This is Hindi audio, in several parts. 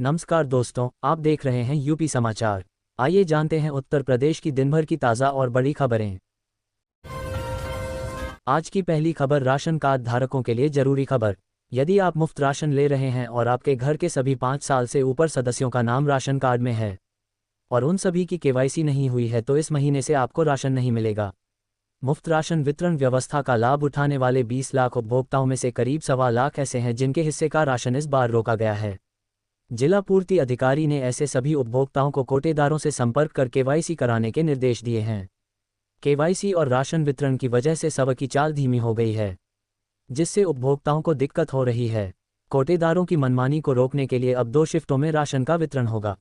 नमस्कार दोस्तों, आप देख रहे हैं यूपी समाचार। आइए जानते हैं उत्तर प्रदेश की दिन भर की ताज़ा और बड़ी खबरें। आज की पहली खबर राशन कार्ड धारकों के लिए जरूरी खबर। यदि आप मुफ्त राशन ले रहे हैं और आपके घर के सभी 5 साल से ऊपर सदस्यों का नाम राशन कार्ड में है और उन सभी की केवाईसी नहीं हुई है तो इस महीने से आपको राशन नहीं मिलेगा। मुफ्त राशन वितरण व्यवस्था का लाभ उठाने वाले 20 लाख उपभोक्ताओं में से करीब 1.25 लाख ऐसे हैं जिनके हिस्से का राशन इस बार रोका गया है। जिला पूर्ति अधिकारी ने ऐसे सभी उपभोक्ताओं को कोटेदारों से संपर्क कर केवाईसी कराने के निर्देश दिए हैं। केवाईसी और राशन वितरण की वजह से सब की चाल धीमी हो गई है, जिससे उपभोक्ताओं को दिक्कत हो रही है। कोटेदारों की मनमानी को रोकने के लिए अब 2 शिफ्टों में राशन का वितरण होगा।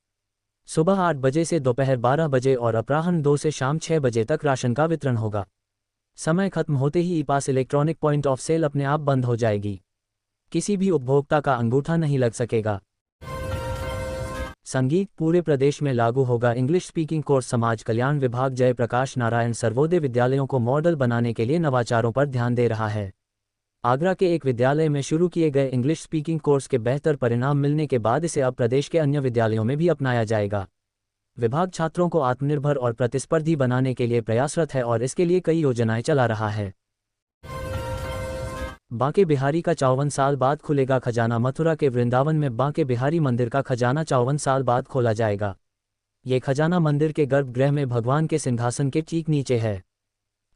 सुबह 8 बजे से दोपहर 12 बजे और अपराह्न 2 से शाम 6 बजे तक राशन का वितरण होगा। समय खत्म होते ही e pass electronic point of sale अपने आप बंद हो जाएगी। किसी भी उपभोक्ता का अंगूठा नहीं लग सकेगा। संगीत पूरे प्रदेश में लागू होगा इंग्लिश स्पीकिंग कोर्स। समाज कल्याण विभाग जयप्रकाश नारायण सर्वोदय विद्यालयों को मॉडल बनाने के लिए नवाचारों पर ध्यान दे रहा है। आगरा के एक विद्यालय में शुरू किए गए इंग्लिश स्पीकिंग कोर्स के बेहतर परिणाम मिलने के बाद इसे अब प्रदेश के अन्य विद्यालयों में भी अपनाया जाएगा। विभाग छात्रों को आत्मनिर्भर और प्रतिस्पर्धी बनाने के लिए प्रयासरत है और इसके लिए कई योजनाएं चला रहा है। बांके बिहारी का 54 साल बाद खुलेगा खजाना। मथुरा के वृंदावन में बांके बिहारी मंदिर का खजाना 54 साल बाद खोला जाएगा। ये खजाना मंदिर के गर्भगृह में भगवान के सिंहासन के ठीक नीचे है।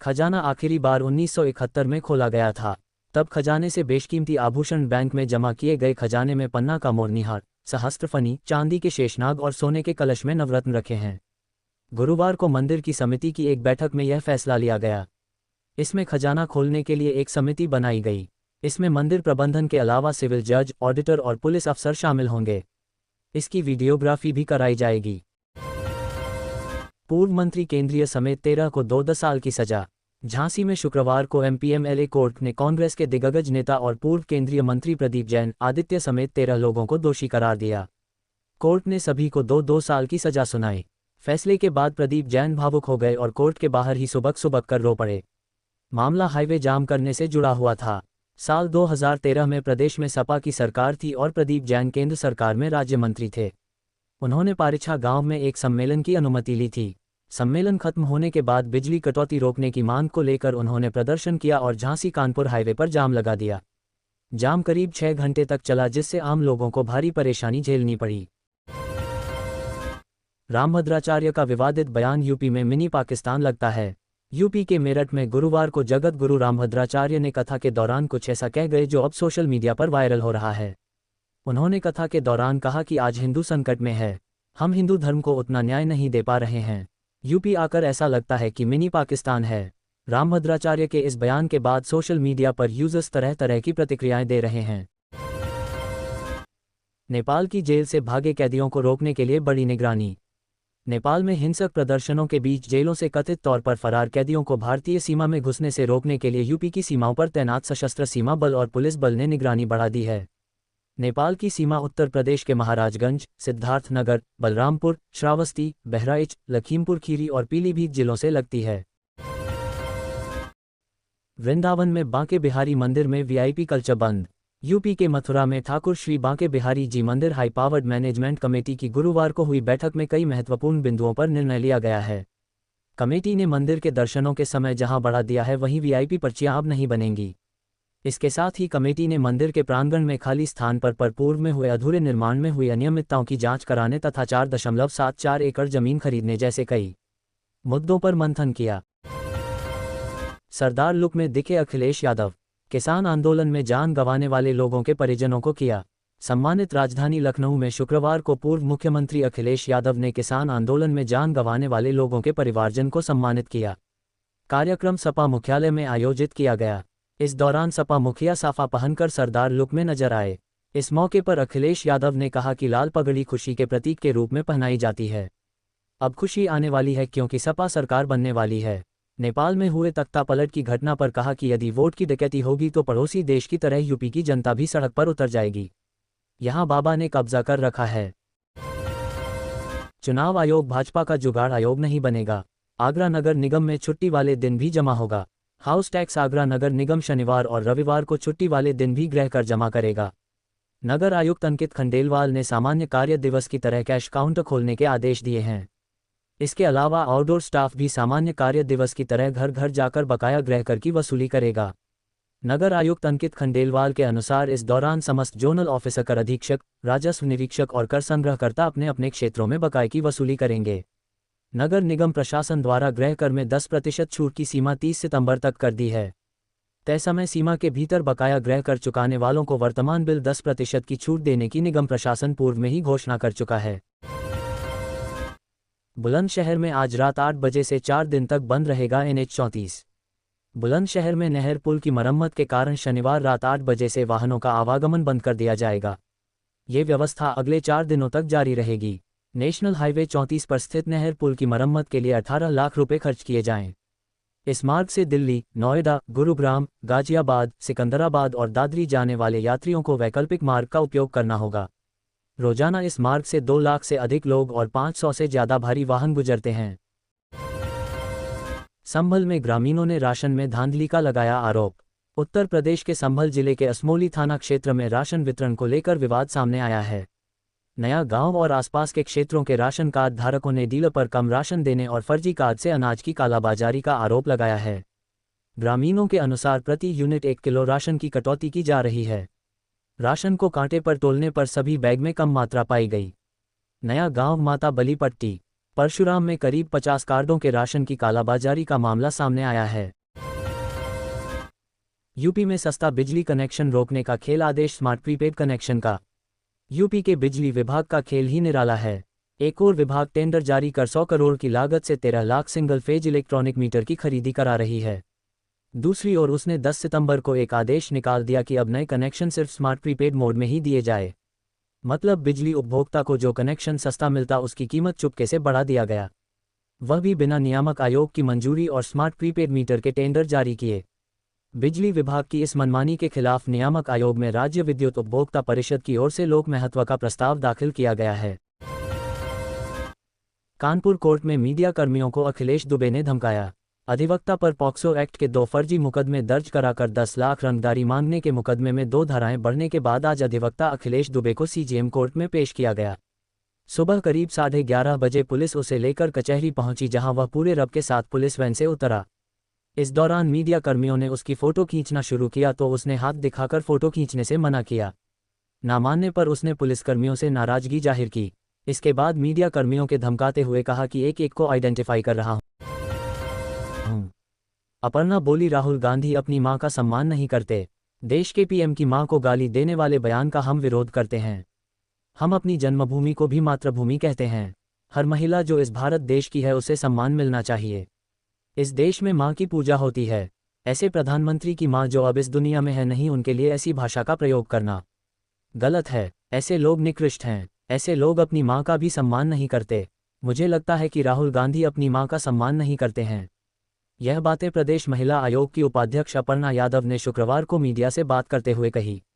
खजाना आखिरी बार 1971 में खोला गया था। तब खजाने से बेशकीमती आभूषण, बैंक में जमा किए गए खजाने में पन्ना का मोरनीहार, सहस्त्रफनी, चांदी के शेषनाग और सोने के कलश में नवरत्न रखे हैं। गुरुवार को मंदिर की समिति की एक बैठक में यह फैसला लिया गया। इसमें खजाना खोलने के लिए एक समिति बनाई गई। इसमें मंदिर प्रबंधन के अलावा सिविल जज, ऑडिटर और पुलिस अफसर शामिल होंगे। इसकी वीडियोग्राफी भी कराई जाएगी। पूर्व मंत्री केंद्रीय समेत 13 को 2 साल की सजा। झांसी में शुक्रवार को एमपीएमएलए कोर्ट ने कांग्रेस के दिग्गज नेता और पूर्व केंद्रीय मंत्री प्रदीप जैन, आदित्य समेत 13 लोगों को दोषी करार दिया। कोर्ट ने सभी को 2-2 साल की सजा सुनाई। फैसले के बाद प्रदीप जैन भावुक हो गए और कोर्ट के बाहर ही सुबक सुबक कर रो पड़े। मामला हाईवे जाम करने से जुड़ा हुआ था। साल 2013 में प्रदेश में सपा की सरकार थी और प्रदीप जैन केंद्र सरकार में राज्य मंत्री थे। उन्होंने पारिछा गांव में एक सम्मेलन की अनुमति ली थी। सम्मेलन खत्म होने के बाद बिजली कटौती रोकने की मांग को लेकर उन्होंने प्रदर्शन किया और झांसी कानपुर हाईवे पर जाम लगा दिया। जाम करीब 6 घंटे तक चला, जिससे आम लोगों को भारी परेशानी झेलनी पड़ी। रामभद्राचार्य का विवादित बयान। यूपी में मिनी पाकिस्तान लगता है। यूपी के मेरठ में गुरुवार को जगत गुरु रामभद्राचार्य ने कथा के दौरान कुछ ऐसा कह गए जो अब सोशल मीडिया पर वायरल हो रहा है। उन्होंने कथा के दौरान कहा कि आज हिंदू संकट में है, हम हिंदू धर्म को उतना न्याय नहीं दे पा रहे हैं। यूपी आकर ऐसा लगता है कि मिनी पाकिस्तान है। रामभद्राचार्य के इस बयान के बाद सोशल मीडिया पर यूजर्स तरह तरह की प्रतिक्रियाएं दे रहे हैं। नेपाल की जेल से भागे कैदियों को रोकने के लिए बड़ी निगरानी। नेपाल में हिंसक प्रदर्शनों के बीच जेलों से कथित तौर पर फरार कैदियों को भारतीय सीमा में घुसने से रोकने के लिए यूपी की सीमाओं पर तैनात सशस्त्र सीमा बल और पुलिस बल ने निगरानी बढ़ा दी है। नेपाल की सीमा उत्तर प्रदेश के महाराजगंज, सिद्धार्थनगर, बलरामपुर, श्रावस्ती, बहराइच, लखीमपुर खीरी और पीलीभीत जिलों से लगती है। वृंदावन में बांके बिहारी मंदिर में वीआईपी कल्चर बंद। यूपी के मथुरा में ठाकुर श्री बांके बिहारी जी मंदिर हाई पावर्ड मैनेजमेंट कमेटी की गुरुवार को हुई बैठक में कई महत्वपूर्ण बिंदुओं पर निर्णय लिया गया है। कमेटी ने मंदिर के दर्शनों के समय जहां बढ़ा दिया है, वहीं वीआईपी पर्चियां अब नहीं बनेंगी। इसके साथ ही कमेटी ने मंदिर के प्रांगण में खाली स्थान पर पूर्व में हुए अधूरे निर्माण में हुई अनियमितताओं की जांच कराने तथा 4.74 एकड़ जमीन खरीदने जैसे कई मुद्दों पर मंथन किया। सरदार लुक में दिखे अखिलेश यादव। किसान आंदोलन में जान गंवाने वाले लोगों के परिजनों को किया सम्मानित। राजधानी लखनऊ में शुक्रवार को पूर्व मुख्यमंत्री अखिलेश यादव ने किसान आंदोलन में जान गंवाने वाले लोगों के परिवारजन को सम्मानित किया। कार्यक्रम सपा मुख्यालय में आयोजित किया गया। इस दौरान सपा मुखिया साफा पहनकर सरदार लुक में नजर आए। इस मौके पर अखिलेश यादव ने कहा कि लाल पगड़ी खुशी के प्रतीक के रूप में पहनाई जाती है। अब खुशी आने वाली है क्योंकि सपा सरकार बनने वाली है। नेपाल में हुए तख्ता पलट की घटना पर कहा कि यदि वोट की डकैती होगी तो पड़ोसी देश की तरह यूपी की जनता भी सड़क पर उतर जाएगी। यहां बाबा ने कब्जा कर रखा है। चुनाव आयोग भाजपा का जुगाड़ आयोग नहीं बनेगा। आगरा नगर निगम में छुट्टी वाले दिन भी जमा होगा। हाउस टैक्स आगरा नगर निगम शनिवार और रविवार को छुट्टी वाले दिन भी गृह कर जमा करेगा। नगर आयुक्त अंकित खंडेलवाल ने सामान्य कार्य दिवस की तरह कैश काउंटर खोलने के आदेश दिए हैं। इसके अलावा आउटडोर स्टाफ भी सामान्य कार्य दिवस की तरह घर घर जाकर बकाया गृह कर की वसूली करेगा। नगर आयुक्त अंकित खंडेलवाल के अनुसार इस दौरान समस्त जोनल ऑफिसर, कर अधीक्षक, राजस्व निरीक्षक और कर संग्रहकर्ता अपने अपने क्षेत्रों में बकाये की वसूली करेंगे। नगर निगम प्रशासन द्वारा गृह कर में 10% छूट की सीमा 30 सितंबर तक कर दी है। तय समय सीमा के भीतर बकाया गृह कर चुकाने वालों को वर्तमान बिल 10% की छूट देने की निगम प्रशासन पूर्व में ही घोषणा कर चुका है। बुलंदशहर में आज रात 8 बजे से 4 दिन तक बंद रहेगा NH 34। बुलंदशहर में नहर पुल की मरम्मत के कारण शनिवार रात 8 बजे से वाहनों का आवागमन बंद कर दिया जाएगा। ये व्यवस्था अगले 4 दिनों तक जारी रहेगी। नेशनल हाईवे 34 पर स्थित नहर पुल की मरम्मत के लिए 18 लाख रुपए खर्च किए जाएं। इस मार्ग से दिल्ली, नोएडा, गुरुग्राम, गाजियाबाद, सिकंदराबाद और दादरी जाने वाले यात्रियों को वैकल्पिक मार्ग का उपयोग करना होगा। रोजाना इस मार्ग से 2 लाख से अधिक लोग और 500 से ज्यादा भारी वाहन गुजरते हैं। संभल में ग्रामीणों ने राशन में धांधली का लगाया आरोप। उत्तर प्रदेश के संभल जिले के असमोली थाना क्षेत्र में राशन वितरण को लेकर विवाद सामने आया है। नया गांव और आसपास के क्षेत्रों के राशन कार्ड धारकों ने डीलर पर कम राशन देने और फर्जी कार्ड से अनाज की कालाबाजारी का आरोप लगाया है। ग्रामीणों के अनुसार प्रति यूनिट 1 किलो राशन की कटौती की जा रही है। राशन को कांटे पर तोलने पर सभी बैग में कम मात्रा पाई गई। नया गांव, माता बली पट्टी, परशुराम में करीब 50 कार्डों के राशन की कालाबाजारी का मामला सामने आया है। यूपी में सस्ता बिजली कनेक्शन रोकने का खेल, आदेश स्मार्ट प्रीपेड कनेक्शन का। यूपी के बिजली विभाग का खेल ही निराला है। एक और विभाग टेंडर जारी कर 100 करोड़ की लागत से 13 lakh single phase electronic meter की खरीदी करा रही है। दूसरी ओर उसने 10 सितंबर को एक आदेश निकाल दिया कि अब नए कनेक्शन सिर्फ स्मार्ट प्रीपेड मोड में ही दिए जाए। मतलब बिजली उपभोक्ता को जो कनेक्शन सस्ता मिलता उसकी कीमत चुपके से बढ़ा दिया गया, वह भी बिना नियामक आयोग की मंजूरी और स्मार्ट प्रीपेड मीटर के टेंडर जारी किए। बिजली विभाग की इस मनमानी के खिलाफ नियामक आयोग में राज्य विद्युत उपभोक्ता परिषद की ओर से लोक महत्व का प्रस्ताव दाखिल किया गया है। कानपुर कोर्ट में मीडिया कर्मियों को अखिलेश दुबे ने धमकाया। अधिवक्ता पर पॉक्सो एक्ट के 2 फर्जी मुकदमे दर्ज कराकर 10 लाख रंगदारी मांगने के मुकदमे में 2 धाराएं बढ़ने के बाद आज अधिवक्ता अखिलेश दुबे को CJM कोर्ट में पेश किया गया। सुबह करीब 11:30 बजे पुलिस उसे लेकर कचहरी पहुंची, जहां वह पूरे रब के साथ पुलिस वैन से उतरा। इस दौरान मीडिया कर्मियों ने उसकी फोटो खींचना शुरू किया तो उसने हाथ दिखाकर फोटो खींचने से मना किया। ना मानने पर उसने पुलिसकर्मियों से नाराजगी जाहिर की। इसके बाद मीडिया कर्मियों के धमकाते हुए कहा कि एक एक को आइडेंटिफाई कर रहा हूं। अपर्णा बोली, राहुल गांधी अपनी मां का सम्मान नहीं करते। देश के PM की मां को गाली देने वाले बयान का हम विरोध करते हैं। हम अपनी जन्मभूमि को भी मातृभूमि कहते हैं। हर महिला जो इस भारत देश की है उसे सम्मान मिलना चाहिए। इस देश में मां की पूजा होती है। ऐसे प्रधानमंत्री की मां जो अब इस दुनिया में है नहीं, उनके लिए ऐसी भाषा का प्रयोग करना गलत है। ऐसे लोग निकृष्ट हैं। ऐसे लोग अपनी मां का भी सम्मान नहीं करते। मुझे लगता है कि राहुल गांधी अपनी मां का सम्मान नहीं करते हैं। यह बातें प्रदेश महिला आयोग की उपाध्यक्ष अपर्णा यादव ने शुक्रवार को मीडिया से बात करते हुए कही।